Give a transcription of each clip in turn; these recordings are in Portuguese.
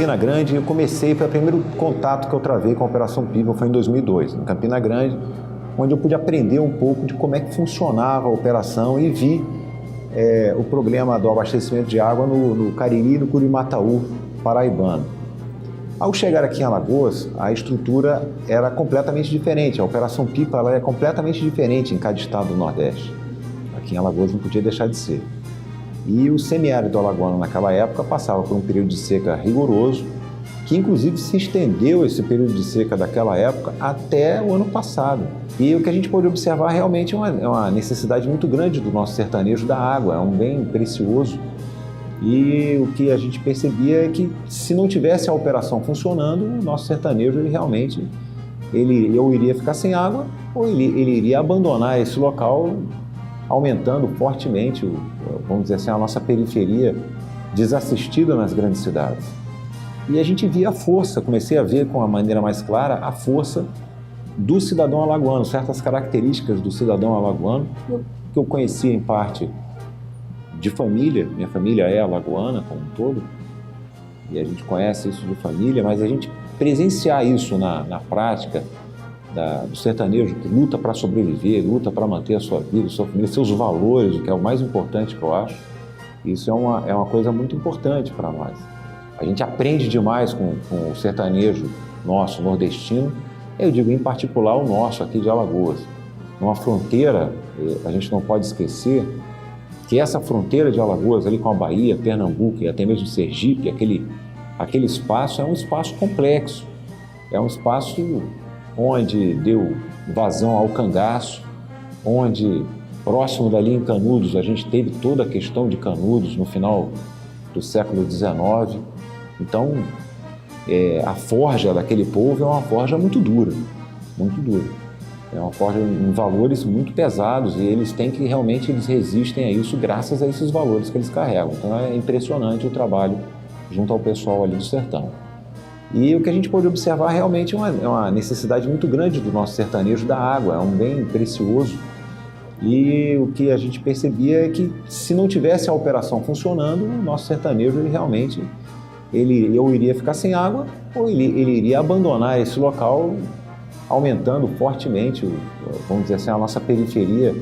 Campina Grande, foi o primeiro contato que eu travei com a Operação Pipa, foi em 2002, em Campina Grande, onde eu pude aprender um pouco de como é que funcionava a operação e vi o problema do abastecimento de água no Cariri e no Curimataú paraibano. Ao chegar aqui em Alagoas, a estrutura era completamente diferente. A Operação Pipa ela é completamente diferente em cada estado do Nordeste. Aqui em Alagoas não podia deixar de ser. E o semiárido alagoano naquela época passava por um período de seca rigoroso, que inclusive se estendeu esse período de seca daquela época até o ano passado. E o que a gente pôde observar realmente é uma necessidade muito grande do nosso sertanejo da água, é um bem precioso. E o que a gente percebia é que se não tivesse a operação funcionando, o nosso sertanejo ou iria ficar sem água ou ele iria abandonar esse local, aumentando fortemente, vamos dizer assim, a nossa periferia desassistida nas grandes cidades. E a gente via a força, comecei a ver com a maneira mais clara a força do cidadão alagoano, certas características do cidadão alagoano, que eu conhecia em parte de família, minha família é alagoana como um todo, e a gente conhece isso de família, mas a gente presenciar isso na prática do sertanejo, que luta para sobreviver, luta para manter a sua vida, a sua família, seus valores, o que é o mais importante que eu acho, isso é uma coisa muito importante para nós. A gente aprende demais com o sertanejo nosso, nordestino, eu digo em particular o nosso aqui de Alagoas. Numa fronteira, a gente não pode esquecer que essa fronteira de Alagoas, ali com a Bahia, Pernambuco e até mesmo Sergipe, aquele espaço é um espaço complexo, é um espaço onde deu vazão ao cangaço, onde próximo dali em Canudos, a gente teve toda a questão de Canudos no final do século XIX. Então, a forja daquele povo é uma forja muito dura, muito dura. É uma forja em valores muito pesados e eles resistem a isso graças a esses valores que eles carregam. Então é impressionante o trabalho junto ao pessoal ali do sertão. E o que a gente pode observar realmente é uma necessidade muito grande do nosso sertanejo da água, é um bem precioso. E o que a gente percebia é que se não tivesse a operação funcionando, o nosso sertanejo ou iria ficar sem água ou ele iria abandonar esse local, aumentando fortemente, vamos dizer assim, a nossa periferia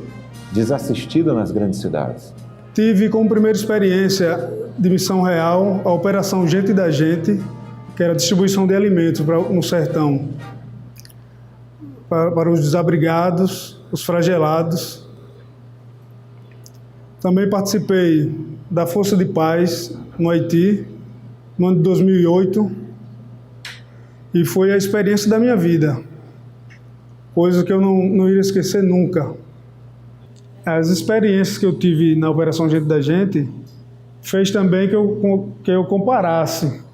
desassistida nas grandes cidades. Tive como primeira experiência de missão real a Operação Gente da Gente, que era a distribuição de alimentos no sertão para os desabrigados, os flagelados. Também participei da Força de Paz no Haiti, no ano de 2008, e foi a experiência da minha vida, coisa que eu não iria esquecer nunca. As experiências que eu tive na Operação Gente da Gente fez também que eu comparasse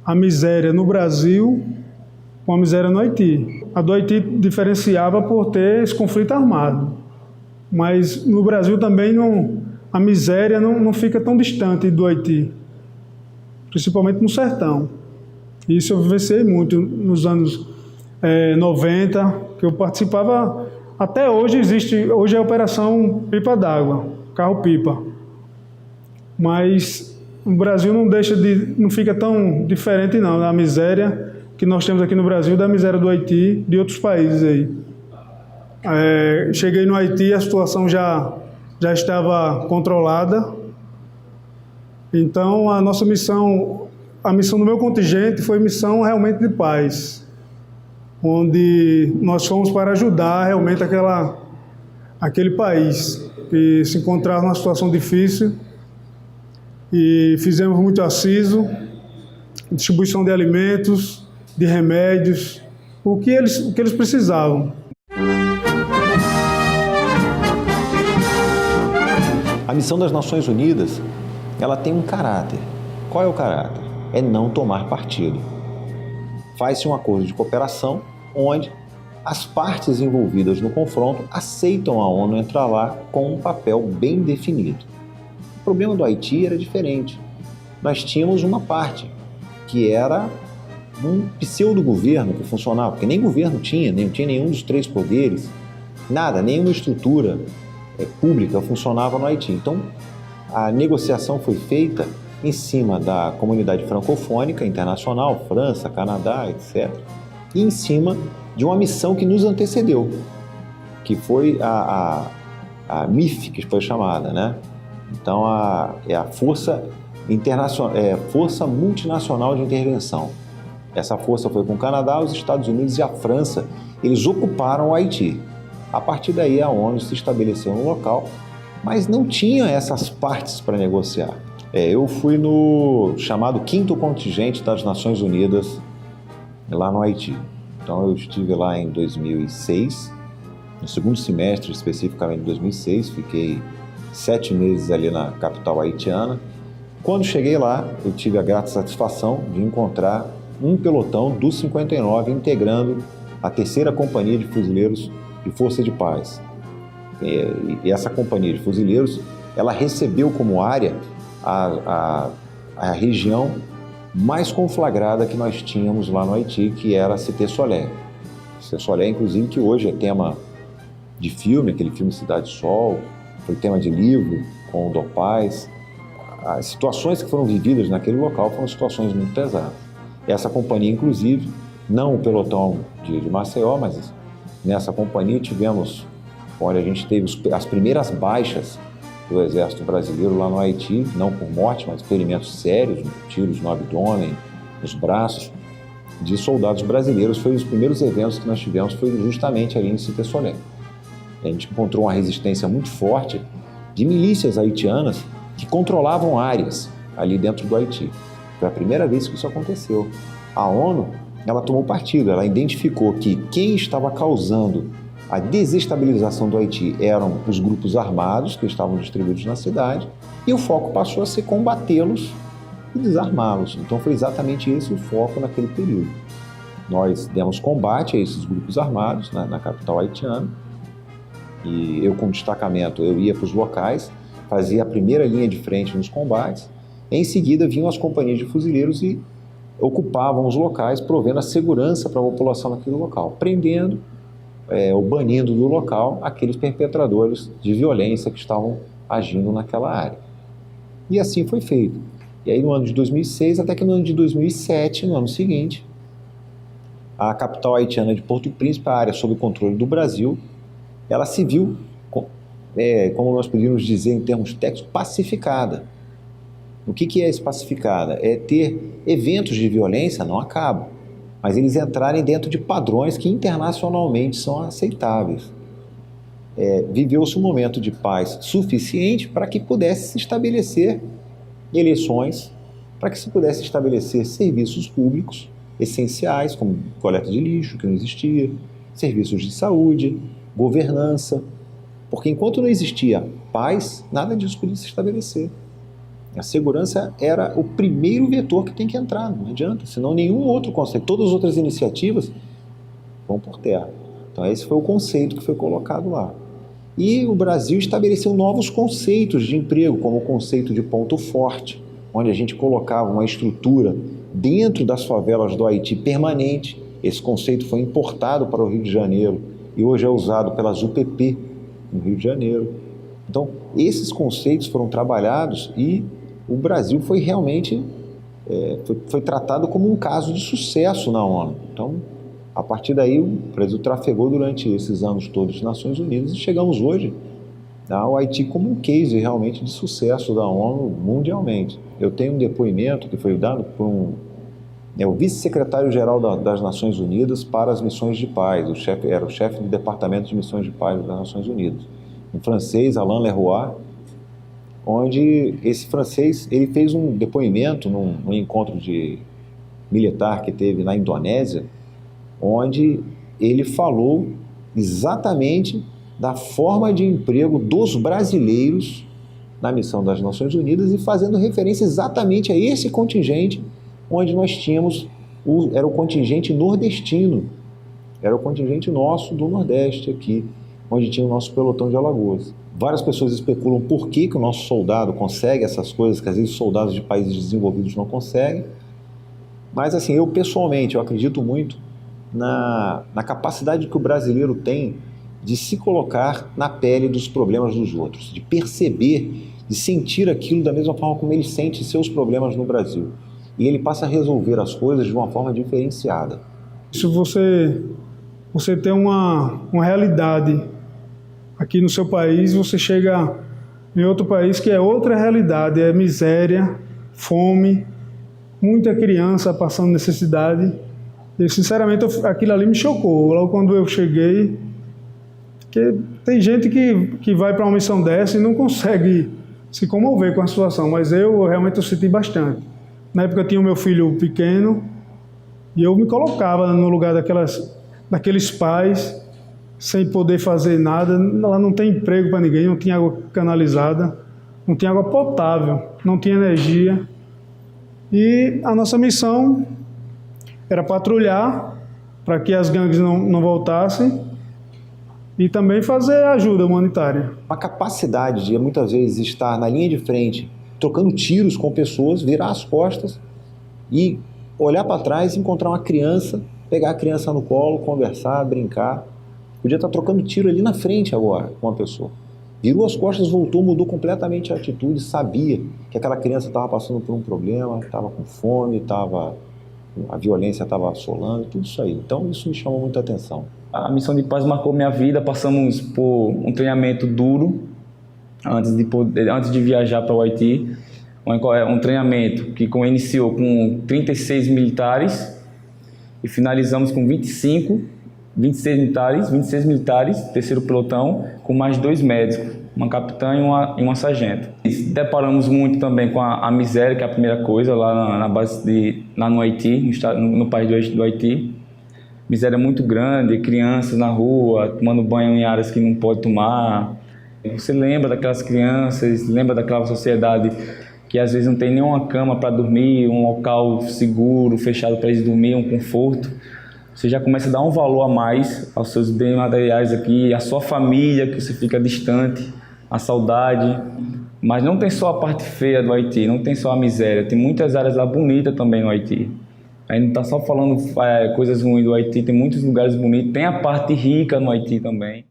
a miséria no Brasil com a miséria no Haiti. A do Haiti diferenciava por ter esse conflito armado, mas no Brasil também a miséria não fica tão distante do Haiti, principalmente no sertão. Isso eu vivenciei muito nos anos 90, que eu participava. Até hoje hoje é a Operação Pipa d'Água, carro-pipa. Mas o Brasil não fica tão diferente não, da miséria que nós temos aqui no Brasil, da miséria do Haiti, de outros países aí. Cheguei no Haiti, a situação já estava controlada. Então, a missão do meu contingente foi missão realmente de paz, onde nós fomos para ajudar realmente aquele país que se encontrava numa situação difícil, e fizemos muito assiso, distribuição de alimentos, de remédios, o que eles precisavam. A missão das Nações Unidas, ela tem um caráter. Qual é o caráter? É não tomar partido. Faz-se um acordo de cooperação onde as partes envolvidas no confronto aceitam a ONU entrar lá com um papel bem definido. O problema do Haiti era diferente. Nós tínhamos uma parte, que era um pseudo-governo que funcionava, porque nem governo tinha, nem tinha nenhum dos três poderes, nada, nenhuma estrutura pública funcionava no Haiti. Então, a negociação foi feita em cima da comunidade francofônica internacional, França, Canadá, etc., e em cima de uma missão que nos antecedeu, que foi a MIF, que foi chamada, né? Então, é a Força Multinacional de Intervenção. Essa força foi com o Canadá, os Estados Unidos e a França. Eles ocuparam o Haiti. A partir daí, a ONU se estabeleceu no local, mas não tinha essas partes para negociar. Eu fui no chamado 5º Contingente das Nações Unidas, lá no Haiti. Então, eu estive lá em 2006, no segundo semestre, especificamente em 2006, fiquei 7 meses ali na capital haitiana. Quando cheguei lá, eu tive a grata satisfação de encontrar um pelotão do 59 integrando a 3ª Companhia de Fuzileiros de Força de Paz. E essa companhia de fuzileiros, ela recebeu como área a região mais conflagrada que nós tínhamos lá no Haiti, que era a Cité Solé. Cité Solé, inclusive, que hoje é tema de filme, aquele filme Cidade Sol, foi tema de livro com o Dopaz. As situações que foram vividas naquele local foram situações muito pesadas. Essa companhia, inclusive, não o pelotão de Maceió, mas nessa companhia tivemos, olha, a gente teve as primeiras baixas do Exército Brasileiro lá no Haiti, não por morte, mas ferimentos sérios, tiros no abdômen, nos braços, de soldados brasileiros. Foi um dos primeiros eventos que nós tivemos, foi justamente ali em Cité Solé. A gente encontrou uma resistência muito forte de milícias haitianas que controlavam áreas ali dentro do Haiti. Foi a primeira vez que isso aconteceu. A ONU, ela tomou partido, ela identificou que quem estava causando a desestabilização do Haiti eram os grupos armados que estavam distribuídos na cidade, e o foco passou a ser combatê-los e desarmá-los. Então foi exatamente esse o foco naquele período. Nós demos combate a esses grupos armados na capital haitiana, e eu, como destacamento, eu ia para os locais, fazia a primeira linha de frente nos combates. Em seguida vinham as companhias de fuzileiros e ocupavam os locais, provendo a segurança para a população naquele local, prendendo ou banindo do local aqueles perpetradores de violência que estavam agindo naquela área. E assim foi feito. E aí no ano de 2006, até que no ano de 2007, no ano seguinte, a capital haitiana de Porto Príncipe, a área sob controle do Brasil, ela se viu, como nós poderíamos dizer em termos técnicos, pacificada. O que é esse pacificada? É ter eventos de violência, não acabam, mas eles entrarem dentro de padrões que internacionalmente são aceitáveis. Viveu-se um momento de paz suficiente para que pudesse se estabelecer eleições, para que se pudesse estabelecer serviços públicos essenciais, como coleta de lixo, que não existia, serviços de saúde, governança, porque enquanto não existia paz, nada disso podia se estabelecer. A segurança era o primeiro vetor que tem que entrar, não adianta, senão nenhum outro conceito, todas as outras iniciativas vão por terra. Então esse foi o conceito que foi colocado lá. E o Brasil estabeleceu novos conceitos de emprego, como o conceito de ponto forte, onde a gente colocava uma estrutura dentro das favelas do Haiti permanente. Esse conceito foi importado para o Rio de Janeiro e hoje é usado pelas UPP no Rio de Janeiro. Então, esses conceitos foram trabalhados e o Brasil foi realmente foi tratado como um caso de sucesso na ONU. Então, a partir daí, o Brasil trafegou durante esses anos todos nas Nações Unidas e chegamos hoje ao Haiti como um case realmente de sucesso da ONU mundialmente. Eu tenho um depoimento que foi dado por o vice-secretário-geral das Nações Unidas para as missões de paz, era o chefe do Departamento de Missões de Paz das Nações Unidas, um francês, Alain Leroy, onde esse francês ele fez um depoimento num encontro militar que teve na Indonésia, onde ele falou exatamente da forma de emprego dos brasileiros na missão das Nações Unidas e fazendo referência exatamente a esse contingente onde nós tínhamos, era o contingente nordestino, era o contingente nosso do Nordeste aqui, onde tinha o nosso pelotão de Alagoas. Várias pessoas especulam por que o nosso soldado consegue essas coisas que às vezes soldados de países desenvolvidos não conseguem, mas assim, eu pessoalmente, eu acredito muito na capacidade que o brasileiro tem de se colocar na pele dos problemas dos outros, de perceber de sentir aquilo da mesma forma como ele sente seus problemas no Brasil. E ele passa a resolver as coisas de uma forma diferenciada. Se você tem uma realidade aqui no seu país, você chega em outro país que é outra realidade, é miséria, fome, muita criança passando necessidade. E, sinceramente, aquilo ali me chocou. Logo quando eu cheguei, que tem gente que vai para uma missão dessa e não consegue se comover com a situação, mas eu realmente senti bastante. Na época eu tinha o meu filho pequeno e eu me colocava no lugar daqueles pais sem poder fazer nada. Lá não tem emprego para ninguém, não tinha água canalizada, não tinha água potável, não tinha energia. E a nossa missão era patrulhar para que as gangues não voltassem e também fazer ajuda humanitária. A capacidade de, muitas vezes, estar na linha de frente, trocando tiros com pessoas, virar as costas e olhar para trás e encontrar uma criança, pegar a criança no colo, conversar, brincar. Podia estar trocando tiro ali na frente agora com uma pessoa. Virou as costas, voltou, mudou completamente a atitude, sabia que aquela criança estava passando por um problema, estava com fome, a violência estava assolando, tudo isso aí. Então isso me chamou muita atenção. A missão de paz marcou minha vida. Passamos por um treinamento duro antes de viajar para o Haiti. Um treinamento que iniciou com 36 militares e finalizamos com 26 militares, terceiro pelotão, com mais 2 médicos, uma capitã e uma sargento. Deparamos muito também com a miséria, que é a primeira coisa, lá na base lá no Haiti, no país do Haiti. Miséria muito grande, crianças na rua, tomando banho em áreas que não pode tomar. Você lembra daquelas crianças, lembra daquela sociedade que às vezes não tem nenhuma cama para dormir, um local seguro, fechado para eles dormir, um conforto. Você já começa a dar um valor a mais aos seus bens materiais aqui, à sua família, que você fica distante, a saudade. Mas não tem só a parte feia do Haiti, não tem só a miséria, tem muitas áreas lá bonitas também no Haiti. A gente não está só falando coisas ruins do Haiti, tem muitos lugares bonitos, tem a parte rica no Haiti também.